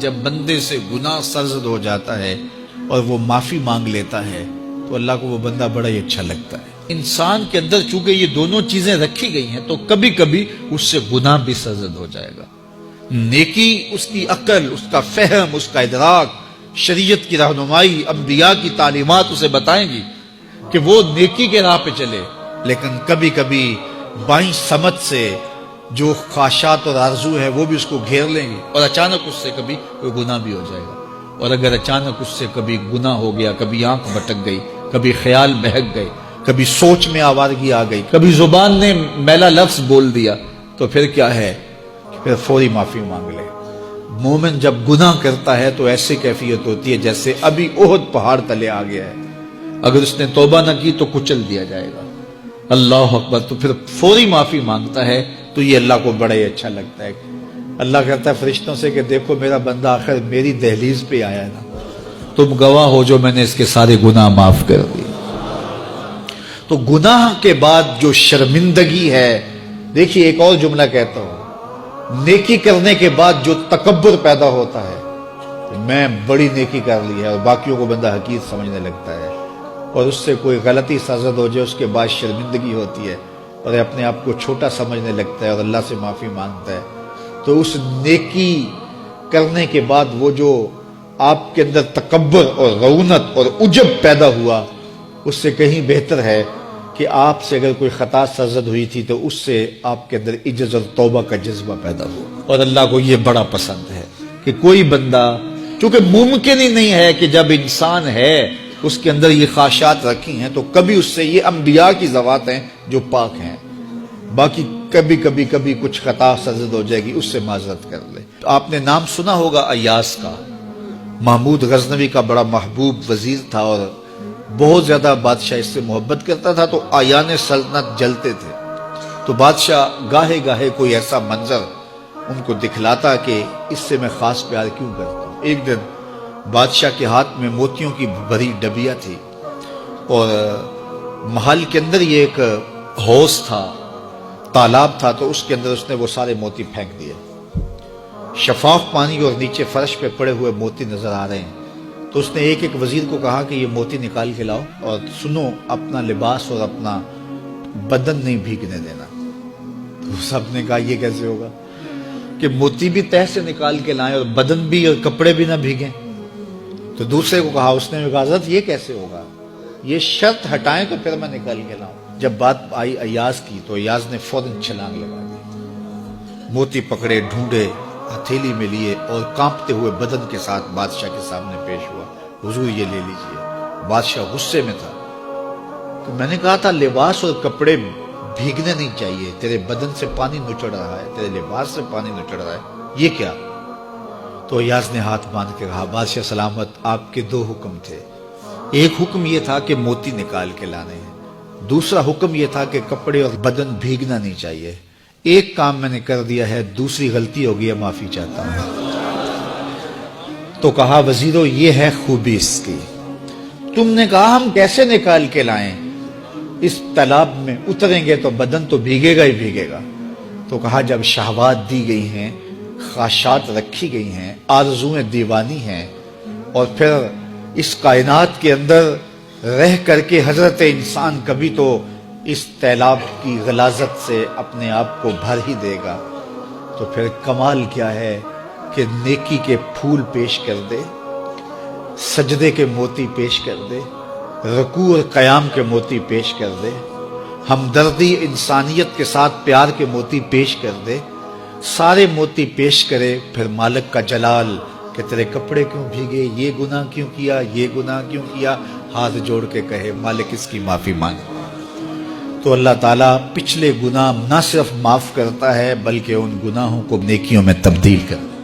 جب بندے سے گناہ سرزد ہو جاتا ہے اور وہ معافی مانگ لیتا ہے تو اللہ کو وہ بندہ بڑا ہی اچھا لگتا ہے۔ انسان کے اندر چونکہ یہ دونوں چیزیں رکھی گئی ہیں تو کبھی کبھی اس سے گناہ بھی سرزد ہو جائے گا۔ نیکی اس کی عقل، اس کا فہم، اس کا ادراک، شریعت کی رہنمائی، انبیاء کی تعلیمات اسے بتائیں گی کہ وہ نیکی کے راہ پہ چلے، لیکن کبھی کبھی بائیں سمجھ سے جو خواہشات اور آرزو ہے وہ بھی اس کو گھیر لیں گے اور اچانک اس سے کبھی کوئی گناہ بھی ہو جائے گا۔ اور اگر اچانک اس سے کبھی گناہ ہو گیا، کبھی آنکھ بھٹک گئی، کبھی خیال بہک گئے، کبھی سوچ میں آوارگی آ گئی، کبھی زبان نے میلا لفظ بول دیا، تو پھر کیا ہے؟ پھر فوری معافی مانگ لے۔ مومن جب گناہ کرتا ہے تو ایسی کیفیت ہوتی ہے جیسے ابھی احد پہاڑ تلے آ گیا ہے، اگر اس نے توبہ نہ کی تو کچل دیا جائے گا۔ اللہ اکبر! تو پھر فوری معافی مانگتا ہے تو یہ اللہ کو بڑا ہی اچھا لگتا ہے۔ اللہ کہتا ہے فرشتوں سے کہ دیکھو میرا بندہ آخر میری دہلیز پہ آیا ہے نا، تم گواہ ہو جو میں نے اس کے سارے گناہ معاف کر دیے۔ تو گناہ کے بعد جو شرمندگی ہے، دیکھیے ایک اور جملہ کہتا ہوں، نیکی کرنے کے بعد جو تکبر پیدا ہوتا ہے کہ میں بڑی نیکی کر لی ہے اور باقیوں کو بندہ حقیر سمجھنے لگتا ہے، اور اس سے کوئی غلطی سرزد ہو جائے اس کے بعد شرمندگی ہوتی ہے اور اپنے آپ کو چھوٹا سمجھنے لگتا ہے اور اللہ سے معافی مانگتا ہے، تو اس نیکی کرنے کے بعد وہ جو آپ کے اندر تکبر اور رعونت اور عجب پیدا ہوا، اس سے کہیں بہتر ہے کہ آپ سے اگر کوئی خطا سرزد ہوئی تھی تو اس سے آپ کے اندر عجز اور توبہ کا جذبہ پیدا ہو۔ اور اللہ کو یہ بڑا پسند ہے کہ کوئی بندہ، چونکہ ممکن ہی نہیں ہے کہ جب انسان ہے اس کے اندر یہ خواہشات رکھی ہیں تو کبھی اس سے، یہ انبیاء کی ذوات ہیں جو پاک ہیں، باقی کبھی کچھ خطا سرزد ہو جائے گی، اس سے معذرت کر لے۔ آپ نے نام سنا ہوگا ایاس کا، محمود غزنوی کا بڑا محبوب وزیر تھا اور بہت زیادہ بادشاہ اس سے محبت کرتا تھا، تو آیان سلطنت جلتے تھے، تو بادشاہ گاہے گاہے کوئی ایسا منظر ان کو دکھلاتا کہ اس سے میں خاص پیار کیوں کرتا ہوں۔ ایک دن بادشاہ کے ہاتھ میں موتیوں کی بھری ڈبیا تھی اور محل کے اندر یہ ایک حوض تھا، تالاب تھا، تو اس کے اندر اس نے وہ سارے موتی پھینک دیے۔ شفاف پانی اور نیچے فرش پہ پڑے ہوئے موتی نظر آ رہے ہیں، تو اس نے ایک وزیر کو کہا کہ یہ موتی نکال کے لاؤ اور سنو اپنا لباس اور اپنا بدن نہیں بھیگنے دینا۔ تو سب نے کہا یہ کیسے ہوگا کہ موتی بھی تہ سے نکال کے لائیں اور بدن بھی اور کپڑے بھی نہ بھیگیں؟ تو دوسرے کو کہا، اس نے کہا حضرت یہ کیسے ہوگا، یہ شرط ہٹائیں تو پھر میں نکال کے لاؤں۔ جب بات آئی ایاز کی تو ایاز نے فوراً چھلانگ لگا دی، موتی پکڑے، ڈھونڈے، ہتھیلی میں لیے اور کانپتے ہوئے بدن کے ساتھ بادشاہ کے سامنے پیش ہوا۔ حضور یہ لے لیجئے۔ بادشاہ غصے میں تھا کہ میں نے کہا تھا لباس اور کپڑے بھیگنے نہیں چاہیے، تیرے بدن سے پانی نچڑ رہا ہے، تیرے لباس سے پانی نچڑ رہا ہے، یہ کیا؟ تو ایاز نے ہاتھ باندھ کے کہا، بادشاہ سلامت، آپ کے دو حکم تھے، ایک حکم یہ تھا کہ موتی نکال کے لانے ہیں، دوسرا حکم یہ تھا کہ کپڑے اور بدن بھیگنا نہیں چاہیے۔ ایک کام میں نے کر دیا ہے، دوسری غلطی ہو گئی ہے، معافی چاہتا ہوں۔ تو کہا وزیرو یہ ہے خوبی اس کی، تم نے کہا ہم کیسے نکال کے لائیں، اس تالاب میں اتریں گے تو بدن تو بھیگے گا ہی بھیگے گا۔ تو کہا جب شہوات دی گئی ہیں، خواہشات رکھی گئی ہیں، آرزویں دیوانی ہیں، اور پھر اس کائنات کے اندر رہ کر کے حضرت انسان کبھی تو اس تالاب کی غلاظت سے اپنے آپ کو بھر ہی دے گا، تو پھر کمال کیا ہے کہ نیکی کے پھول پیش کر دے، سجدے کے موتی پیش کر دے، رکوع اور قیام کے موتی پیش کر دے، ہمدردی انسانیت کے ساتھ پیار کے موتی پیش کر دے، سارے موتی پیش کرے، پھر مالک کا جلال کہ تیرے کپڑے کیوں بھیگے، یہ گناہ کیوں کیا، یہ گناہ کیوں کیا، ہاتھ جوڑ کے کہے مالک اس کی معافی مانگ، تو اللہ تعالیٰ پچھلے گناہ نہ صرف معاف کرتا ہے بلکہ ان گناہوں کو نیکیوں میں تبدیل کرتا ہے۔